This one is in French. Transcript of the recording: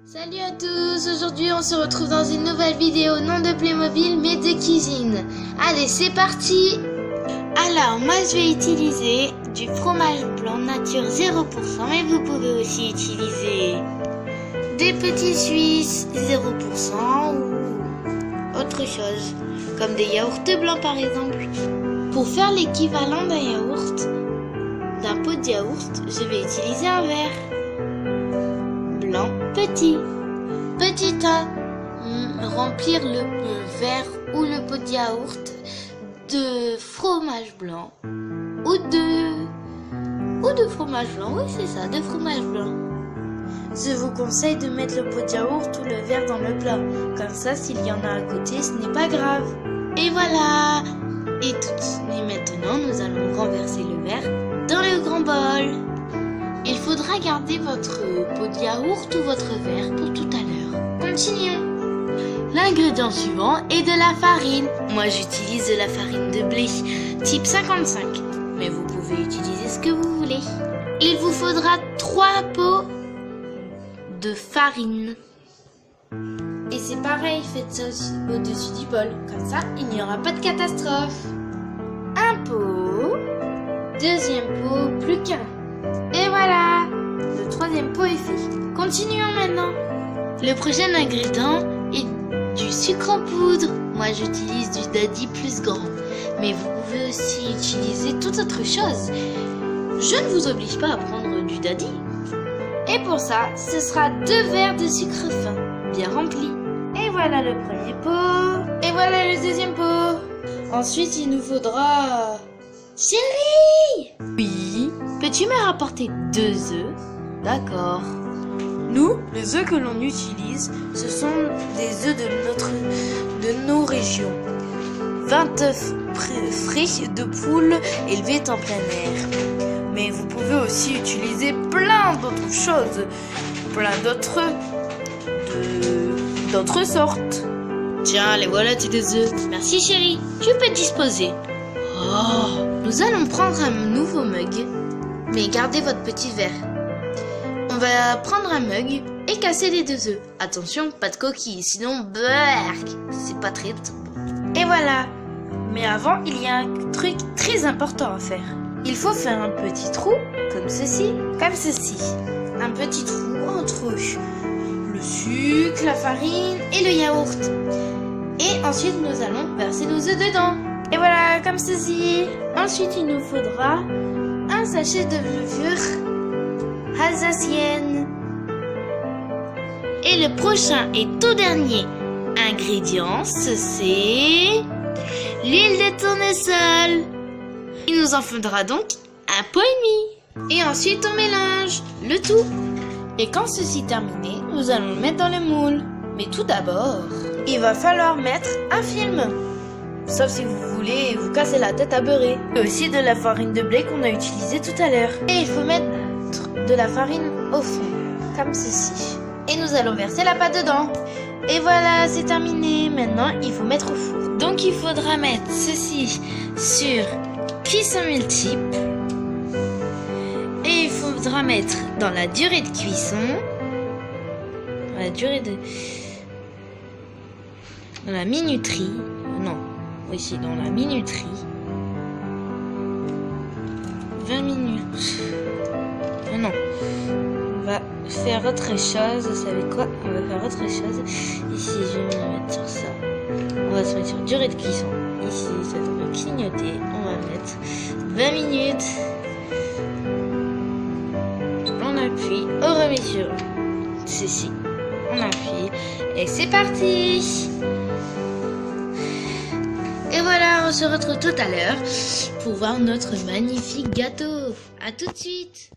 Salut à tous, aujourd'hui on se retrouve dans une nouvelle vidéo, non de Playmobil mais de cuisine. Allez, c'est parti. Alors moi je vais utiliser du fromage blanc nature 0%, mais vous pouvez aussi utiliser des petits Suisses 0% ou autre chose, comme des yaourts blancs par exemple. Pour faire l'équivalent d'un yaourt, d'un pot de yaourt, je vais utiliser un verre blanc petit. Petit A, remplir le verre ou le pot de yaourt de fromage blanc ou de fromage blanc. Oui, c'est ça, de fromage blanc. Je vous conseille de mettre le pot de yaourt ou le verre dans le plat. Comme ça, s'il y en a à côté, ce n'est pas grave. Et voilà. Et maintenant, nous allons renverser le verre dans le grand bol. Il faudra garder votre pot de yaourt ou votre verre pour tout à l'heure. Continuons. L'ingrédient suivant est de la farine. Moi, j'utilise de la farine de blé type 55, mais vous pouvez utiliser ce que vous voulez. Il vous faudra 3 pots de farine. Et c'est pareil, faites ça au-dessus du bol. Comme ça, il n'y aura pas de catastrophe. Un pot. Deuxième pot, plus qu'un. Et voilà, le troisième pot est fait. Continuons maintenant. Le prochain ingrédient est du sucre en poudre. Moi, j'utilise du daddy plus grand, mais vous pouvez aussi utiliser toute autre chose. Je ne vous oblige pas à prendre du daddy. Et pour ça, ce sera 2 verres de sucre fin, bien remplis. Et voilà le premier pot. Et voilà le deuxième pot. Ensuite, il nous faudra... Chérie! Oui? Peux-tu me rapporter 2 œufs? D'accord. Nous, les œufs que l'on utilise, ce sont des œufs de nos régions. 20 œufs frais de poules élevés en plein air. Mais vous pouvez aussi utiliser plein d'autres choses, plein d'autres sortes. Tiens, les voilà tes 2 œufs. Merci chérie, tu peux disposer. Oh, nous allons prendre un nouveau mug, mais gardez votre petit verre. On va prendre un mug et casser les 2 œufs. Attention, pas de coquilles, sinon berk, c'est pas très bon. Et voilà. Mais avant, il y a un truc très important à faire. Il faut faire un petit trou, comme ceci. Un petit trou entre le sucre, la farine et le yaourt. Et ensuite, nous allons verser nos œufs dedans. Et voilà, comme ceci. Ensuite, il nous faudra un sachet de levure alsacienne. Et le prochain et tout dernier ingrédient, c'est l'huile de tournesol. Il nous en faudra donc 1,5 pot. Et ensuite, on mélange le tout. Et quand ceci est terminé, nous allons le mettre dans le moule. Mais tout d'abord, il va falloir mettre un film. Sauf si vous voulez vous casser la tête à beurrer. Et aussi de la farine de blé qu'on a utilisée tout à l'heure. Et il faut mettre de la farine au fond, comme ceci. Et nous allons verser la pâte dedans. Et voilà, c'est terminé. Maintenant, il faut mettre au four. Donc, il faudra mettre ceci sur cuisson multiple. Et il faudra mettre dans la durée de cuisson. Dans la minuterie. Non. Oui, c'est dans la minuterie. 20 minutes. Oh non. On va faire autre chose. Vous savez quoi? On va faire autre chose. Ici, je vais me mettre sur ça. On va se mettre sur durée de cuisson. Ici, ça va clignoter. On va mettre 20 minutes. On appuie. On remet sur ceci. On appuie. Et c'est parti! Et voilà, on se retrouve tout à l'heure pour voir notre magnifique gâteau. À tout de suite.